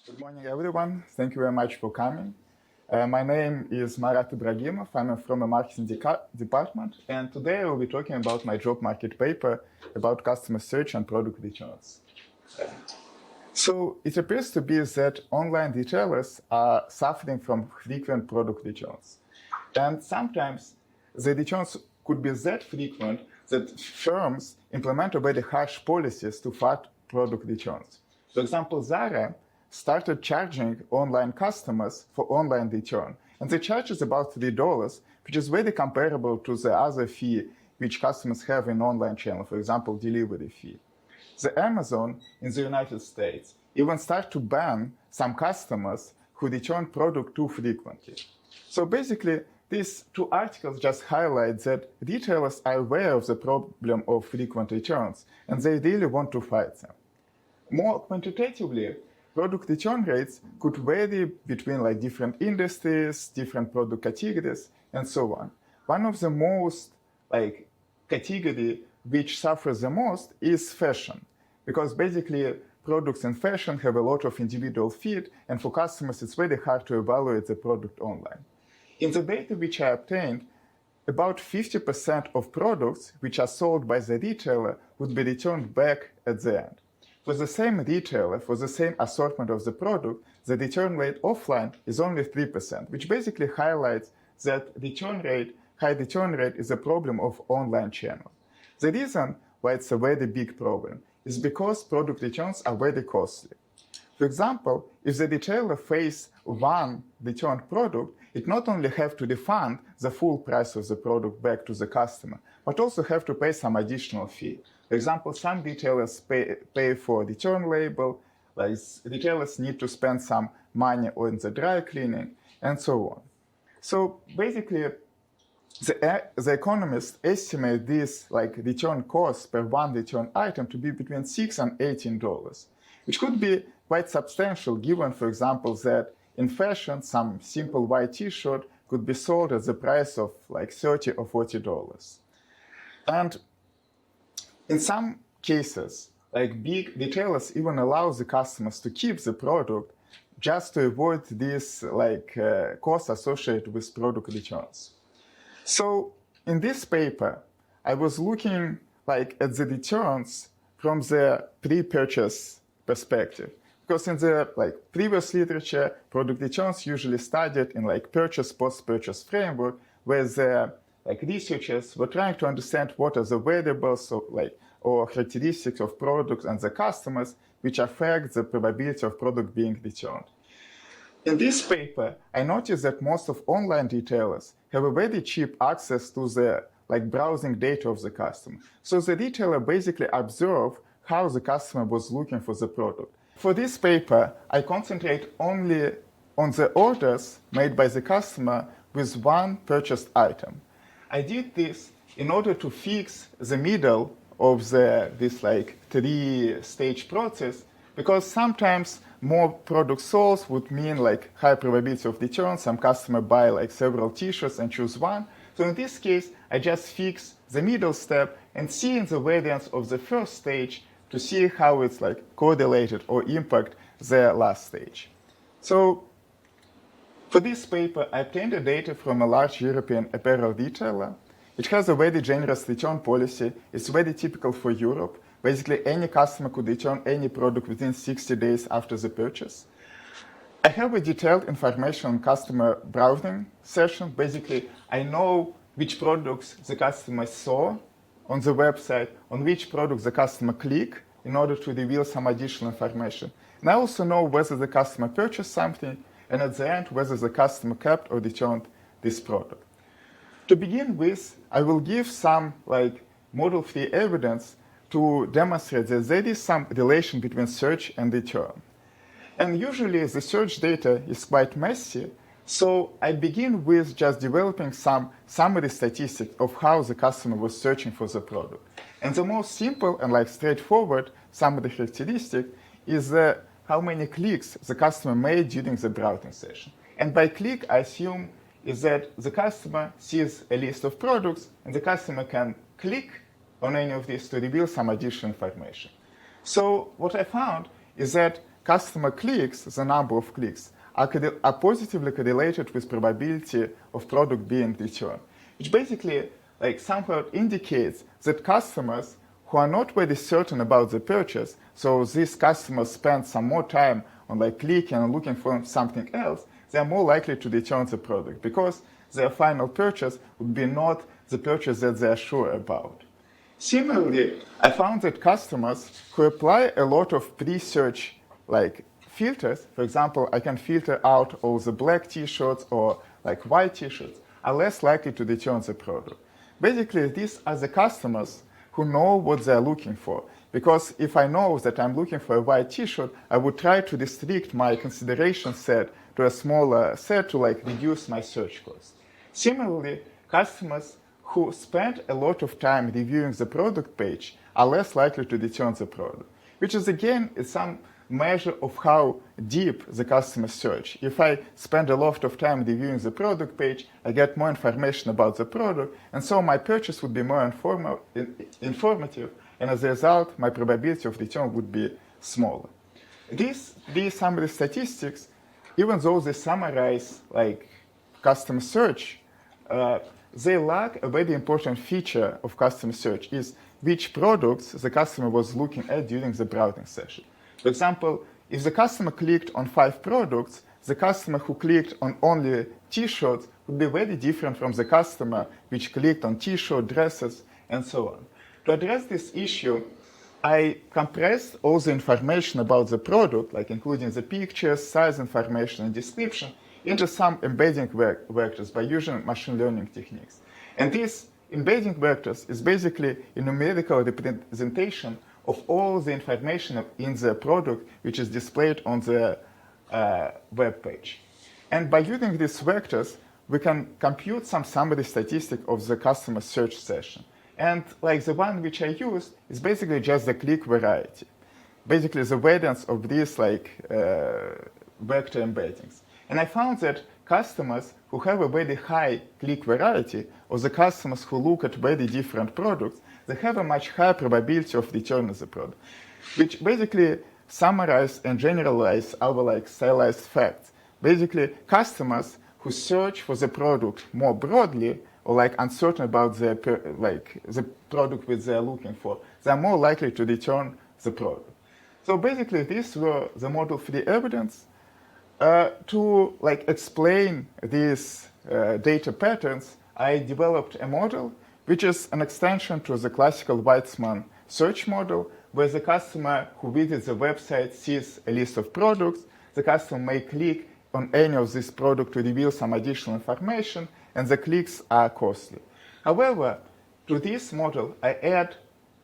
Good morning, everyone. Thank you very much for coming. My name is Marat Ibragimov. I'm from a marketing department, and today I will be talking about my job market paper about customer search and product returns. So it appears to be that online retailers are suffering from frequent product returns. And sometimes the returns could be that frequent that firms implement already harsh policies to fight product returns. For example, Zara started charging online customers for online return. And the charge is about $3, which is very comparable to the other fee which customers have in online channel, for example, delivery fee. The Amazon in the United States even start to ban some customers who return product too frequently. So basically, these two articles just highlight that retailers are aware of the problem of frequent returns, and they really want to fight them. More quantitatively, product return rates could vary between different industries, different product categories, and so on. One of the most category which suffers the most is fashion, because basically products in fashion have a lot of individual feed, and for customers it's very hard to evaluate the product online. In the data which I obtained, about 50% of products which are sold by the retailer would be returned back at the end. For the same retailer, for the same assortment of the product, the return rate offline is only 3%, which basically highlights that high return rate is a problem of online channel. The reason why it's a very big problem is because product returns are very costly. For example, if the retailer faces one returned product, it not only have to refund the full price of the product back to the customer, but also have to pay some additional fee. For example, some retailers pay for return label, retailers need to spend some money on the dry cleaning, and so on. So basically, the economists estimate this return cost per one return item to be between $6 and $18, which could be quite substantial given, for example, that in fashion, some simple white t-shirt could be sold at the price of $30 or $40. And in some cases, big retailers even allow the customers to keep the product just to avoid this cost associated with product returns. So in this paper, I was looking at the returns from the pre-purchase perspective. Because in the previous literature, product returns usually studied in purchase, post-purchase framework, where the researchers were trying to understand what are the variables or characteristics of products and the customers which affect the probability of product being returned. In this paper, I noticed that most of online retailers have a very cheap access to the browsing data of the customer. So the retailer basically observed how the customer was looking for the product. For this paper, I concentrate only on the orders made by the customer with one purchased item. I did this in order to fix the middle of this three-stage process, because sometimes more product sold would mean high probability of return. Some customer buy several t-shirts and choose one. So in this case, I just fix the middle step and see in the variance of the first stage to see how it's correlated or impact the last stage. So for this paper, I obtained the data from a large European apparel retailer. It has a very generous return policy. It's very typical for Europe. Basically, any customer could return any product within 60 days after the purchase. I have a detailed information on customer browsing session. Basically, I know which products the customer saw on the website, on which products the customer clicked in order to reveal some additional information. And I also know whether the customer purchased something, and at the end, whether the customer kept or returned this product. To begin with, I will give some model-free evidence to demonstrate that there is some relation between search and return. And usually the search data is quite messy, so I begin with just developing some summary statistics of how the customer was searching for the product. And the most simple and straightforward summary characteristic is how many clicks the customer made during the browsing session. And by click, I assume is that the customer sees a list of products, and the customer can click on any of these to reveal some additional information. So what I found is that customer clicks, the number of clicks, are positively correlated with probability of product being returned, which basically somehow indicates that customers who are not very certain about the purchase, so these customers spend some more time on clicking and looking for something else, they are more likely to return the product because their final purchase would be not the purchase that they are sure about. Similarly, I found that customers who apply a lot of pre-search filters, for example, I can filter out all the black t-shirts or white t-shirts, are less likely to return the product. Basically, these are the customers who know what they're looking for. Because if I know that I'm looking for a white t-shirt, I would try to restrict my consideration set to a smaller set to reduce my search cost. Similarly, customers who spend a lot of time reviewing the product page are less likely to return the product, which is again some measure of how deep the customer search. If I spend a lot of time reviewing the product page, I get more information about the product, and so my purchase would be more informative, and as a result, my probability of return would be smaller. These summary statistics, even though they summarize customer search, they lack a very important feature of customer search, is which products the customer was looking at during the browsing session. For example, if the customer clicked on 5 products, the customer who clicked on only t-shirts would be very different from the customer which clicked on t-shirt, dresses, and so on. To address this issue, I compressed all the information about the product, including the pictures, size information, and description, into some embedding vectors by using machine learning techniques. And these embedding vectors is basically a numerical representation of all the information in the product which is displayed on the web page. And by using these vectors, we can compute some summary statistic of the customer search session. And the one which I used is basically just the click variety. Basically the variance of these vector embeddings. And I found that customers who have a very high click variety, or the customers who look at very different products, they have a much higher probability of returning the product, which basically summarize and generalize our stylized facts. Basically, customers who search for the product more broadly or uncertain about the product which they are looking for, they are more likely to return the product. So basically, these were the model free evidence. To explain these data patterns, I developed a model which is an extension to the classical Weizmann search model, where the customer who visits the website sees a list of products. The customer may click on any of these products to reveal some additional information, and the clicks are costly. However, to this model, I add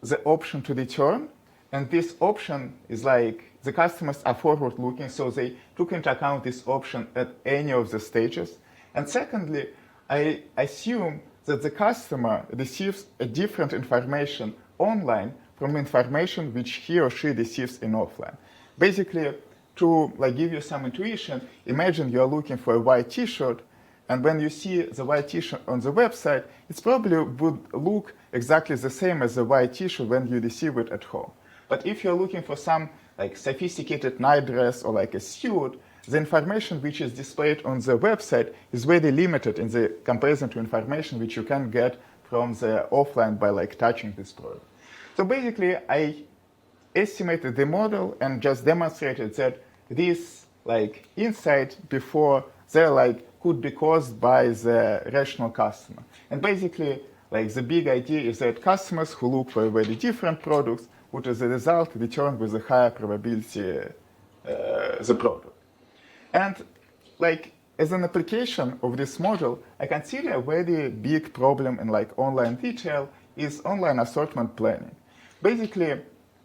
the option to return, and this option is the customers are forward-looking, so they took into account this option at any of the stages. And secondly, I assume that the customer receives a different information online from information which he or she receives in offline. Basically, to give you some intuition, imagine you are looking for a white t-shirt, and when you see the white t-shirt on the website, it probably would look exactly the same as the white t-shirt when you receive it at home. But if you're looking for some sophisticated night dress or a suit, the information which is displayed on the website is very limited in the comparison to information which you can get from the offline by touching this product. So basically, I estimated the model and just demonstrated that this insight before they could be caused by the rational customer. And basically, the big idea is that customers who look for very different products would, as a result, return with a higher probability the product. And as an application of this model, I consider a very big problem in online retail is online assortment planning. Basically,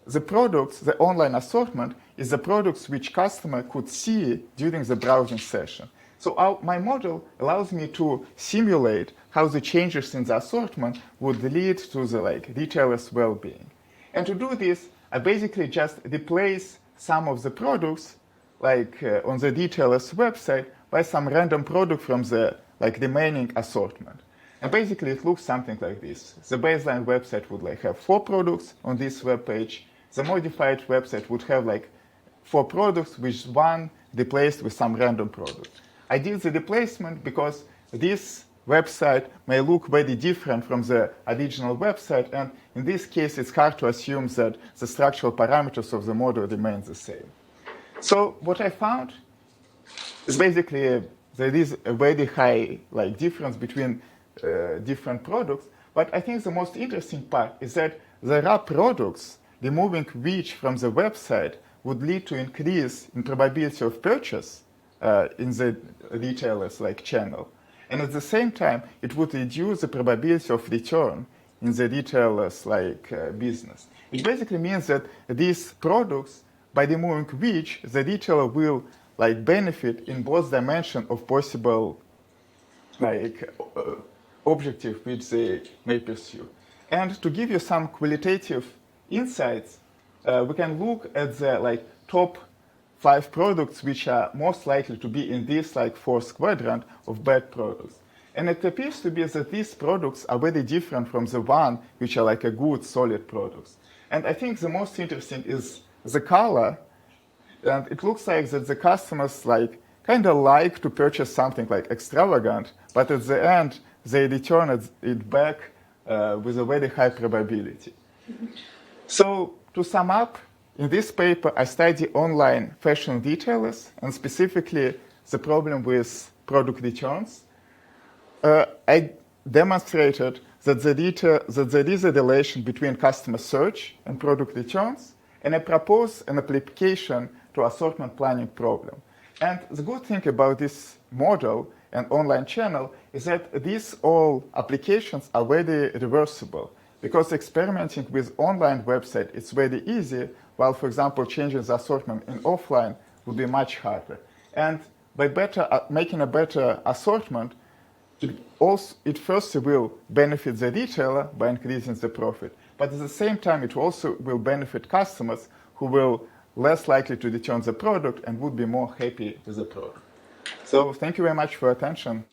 the online assortment is the products which customer could see during the browsing session. So my model allows me to simulate how the changes in the assortment would lead to the retailer's well-being. And to do this, I basically just replace some of the products on the retailer's website by some random product from the remaining assortment. And basically it looks something like this. The baseline website would have 4 products on this web page. The modified website would have 4 products which one replaced with some random product. I did the replacement because this website may look very different from the original website, and in this case it's hard to assume that the structural parameters of the model remain the same. So what I found is basically there is a very high difference between different products, but I think the most interesting part is that there are products removing which from the website would lead to increase in probability of purchase in the retailers channel. And at the same time, it would reduce the probability of return in the retailers business. It basically means that these products, by removing which, the retailer will benefit in both dimensions of possible objective which they may pursue. And to give you some qualitative insights, we can look at the top 5 products which are most likely to be in this fourth quadrant of bad products. And it appears to be that these products are very different from the one which are a good, solid products. And I think the most interesting is the color. And it looks like that the customers kind of like to purchase something extravagant, but at the end they return it back with a very high probability. So to sum up, in this paper I study online fashion retailers and specifically the problem with product returns. I demonstrated that there is a relation between customer search and product returns, and I propose an application to assortment planning problem. And the good thing about this model and online channel is that these all applications are very reversible, because experimenting with online website is very easy, while, for example, changing the assortment in offline would be much harder. And by making a better assortment, it first will benefit the retailer by increasing the profit. But at the same time, it also will benefit customers who will less likely to return the product and would be more happy with the product. So thank you very much for your attention.